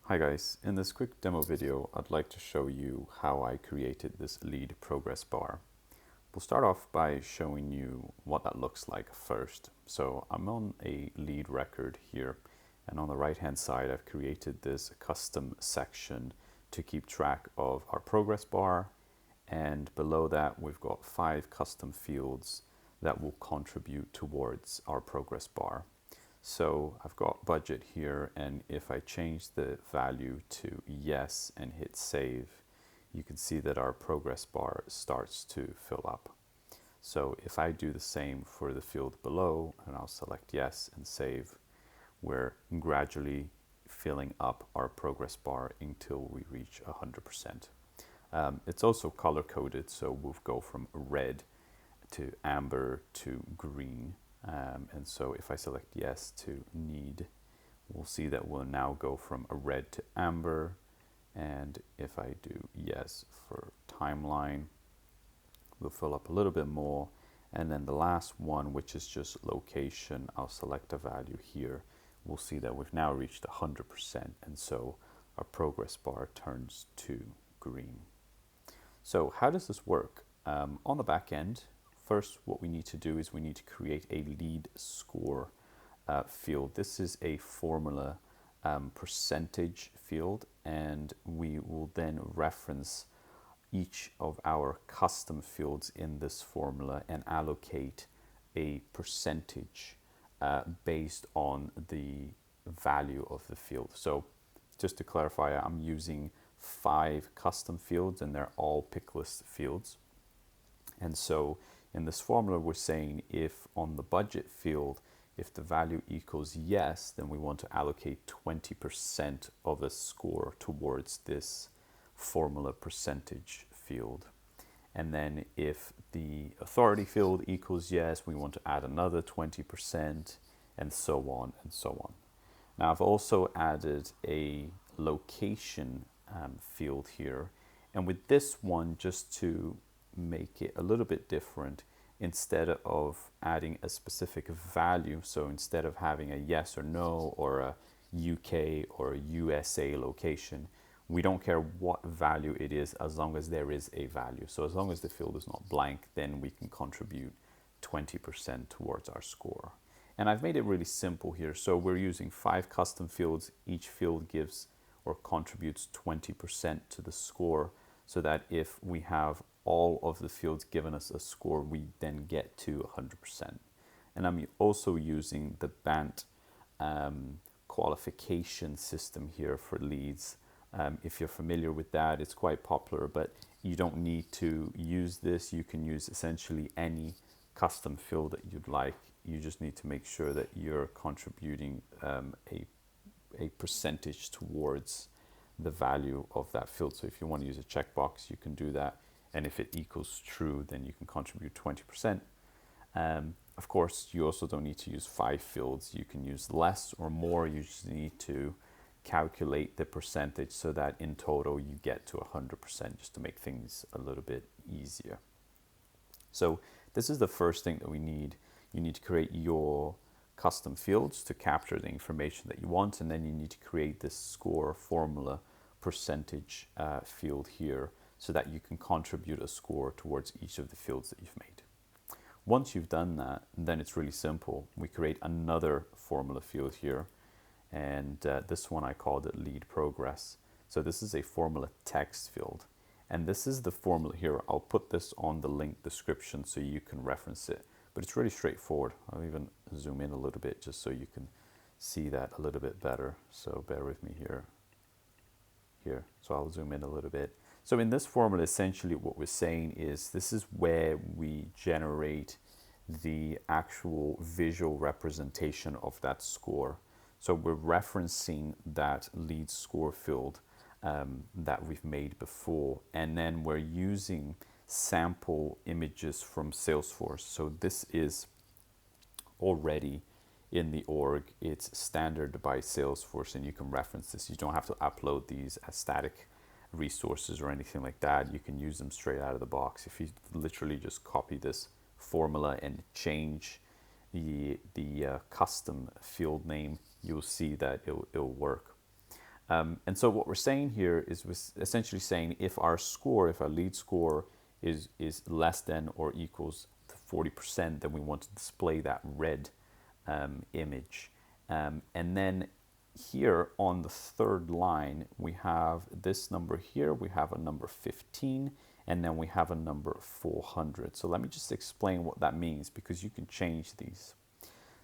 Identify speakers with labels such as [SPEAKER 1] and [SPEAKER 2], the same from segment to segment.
[SPEAKER 1] Hi guys, in this quick demo video I'd like to show you how I created this lead progress bar. We'll start off by showing you what that looks like first. So I'm on a lead record here, and on the right hand side I've created this custom section to keep track of our progress bar, and below that we've got 5 custom fields that will contribute towards our progress bar. So I've got budget here, and if I change the value to yes and hit save, you can see that our progress bar starts to fill up. So if I do the same for the field below, and I'll select yes and save, we're gradually filling up our progress bar until we reach 100%. It's also color coded, so we'll go from red to amber to green. And so if I select yes to need, we'll see that we'll now go from a red to amber. And if I do yes for timeline, we'll fill up a little bit more. And then the last one, which is just location, I'll select a value here. We'll see that we've now reached 100%. And so our progress bar turns to green. So how does this work? On the back end, first, what we need to do is we need to create a lead score field. This is a formula percentage field, and we will then reference each of our custom fields in this formula and allocate a percentage based on the value of the field. So just to clarify, I'm using 5 custom fields, and they're all pick list fields. And so in this formula, we're saying if on the budget field, if the value equals yes, then we want to allocate 20% of a score towards this formula percentage field. And then if the authority field equals yes, we want to add another 20%, and so on and so on. Now I've also added a location field here. And with this one, just to make it a little bit different, instead of adding a specific value, so instead of having a yes or no or a UK or a USA location, we don't care what value it is as long as there is a value. So as long as the field is not blank, then we can contribute 20% towards our score. And I've made it really simple here. So we're using 5 custom fields. Each field gives or contributes 20% to the score, so that if we have all of the fields given us a score, we then get to 100%. And I'm also using the BANT qualification system here for leads. If you're familiar with that, it's quite popular, but you don't need to use this. You can use essentially any custom field that you'd like. You just need to make sure that you're contributing a percentage towards the value of that field. So if you want to use a checkbox, you can do that. And if it equals true, then you can contribute 20%. Of course, you also don't need to use 5 fields. You can use less or more. You just need to calculate the percentage so that in total you get to 100%, just to make things a little bit easier. So this is the first thing that we need. You need to create your custom fields to capture the information that you want, and then you need to create this score formula percentage field here so that you can contribute a score towards each of the fields that you've made. Once you've done that, then it's really simple. We create another formula field here, and this one I called it lead progress. So this is a formula text field, and this is the formula here. I'll put this on the link description so you can reference it, but it's really straightforward. I'll even zoom in a little bit just so you can see that a little bit better. So bear with me here. So I'll zoom in a little bit. So in this formula, essentially what we're saying is this is where we generate the actual visual representation of that score. So we're referencing that lead score field that we've made before, and then we're using sample images from Salesforce. So this is already in the org. It's standard by Salesforce, and you can reference this. You don't have to upload these as static resources or anything like that. You can use them straight out of the box. If you literally just copy this formula and change the custom field name, you'll see that it'll work. And so what we're saying here is we're essentially saying if our score, if our lead score is less than or equals to 40%, then we want to display that red image. And then here on the third line, we have this number here, we have a number 15, and then we have a number 400. So let me just explain what that means, because you can change these.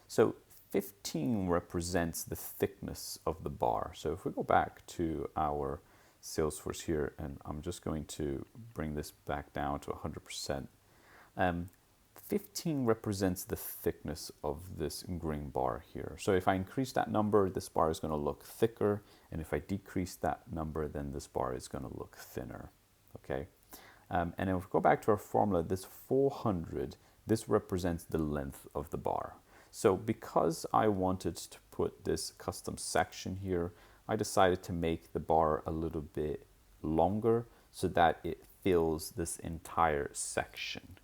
[SPEAKER 1] So 15 represents the thickness of the bar. So if we go back to our Salesforce here, and I'm just going to bring this back down to 100%. 15 represents the thickness of this green bar here. So if I increase that number, this bar is going to look thicker, and if I decrease that number, then this bar is going to look thinner. Okay, and if we go back to our formula, this 400, this represents the length of the bar. So because I wanted to put this custom section here, I decided to make the bar a little bit longer so that it fills this entire section.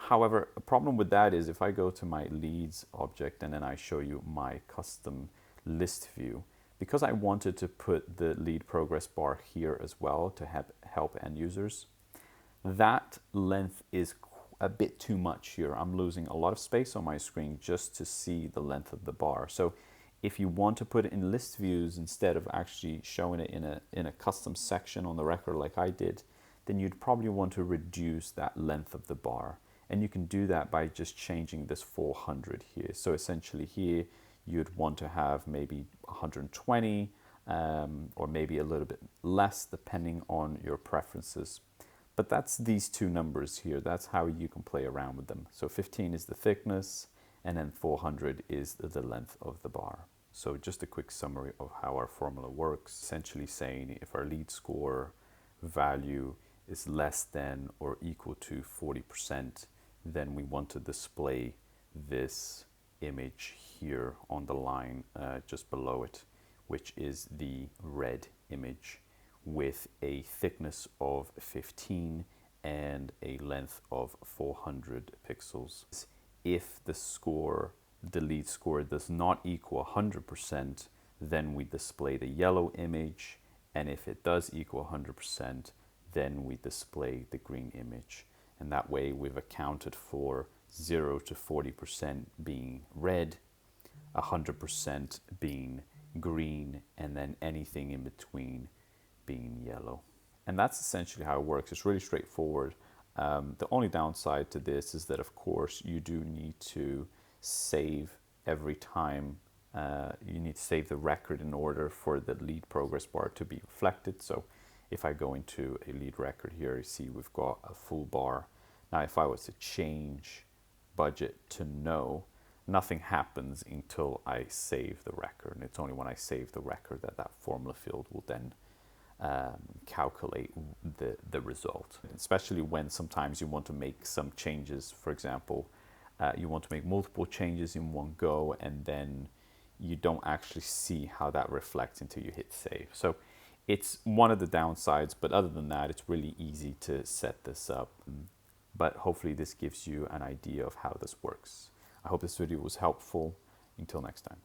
[SPEAKER 1] However, a problem with that is if I go to my leads object and then I show you my custom list view, because I wanted to put the lead progress bar here as well to help end users, that length is a bit too much here. I'm losing a lot of space on my screen just to see the length of the bar. So if you want to put it in list views instead of actually showing it in a custom section on the record like I did, then you'd probably want to reduce that length of the bar. And you can do that by just changing this 400 here. So essentially here, you'd want to have maybe 120 or maybe a little bit less depending on your preferences. But that's these two numbers here. That's how you can play around with them. So 15 is the thickness, and then 400 is the length of the bar. So just a quick summary of how our formula works. Essentially saying if our lead score value is less than or equal to 40%, then we want to display this image here on the line just below it, which is the red image, with a thickness of 15 and a length of 400 pixels. If the lead score does not equal 100%, then we display the yellow image, and if it does equal 100%, then we display the green image. And that way we've accounted for 0 to 40% being red, 100% being green, and then anything in between being yellow. And that's essentially how it works. It's really straightforward. The only downside to this is that, of course, you do need to save every time. You need to save the record in order for the lead progress bar to be reflected. So if I go into a lead record here, you see we've got a full bar. Now, if I was to change budget to no, nothing happens until I save the record. And it's only when I save the record that that formula field will then calculate the result. Especially when sometimes you want to make some changes. For example, you want to make multiple changes in one go, and then you don't actually see how that reflects until you hit save. So it's one of the downsides, but other than that, it's really easy to set this up. But hopefully this gives you an idea of how this works. I hope this video was helpful. Until next time.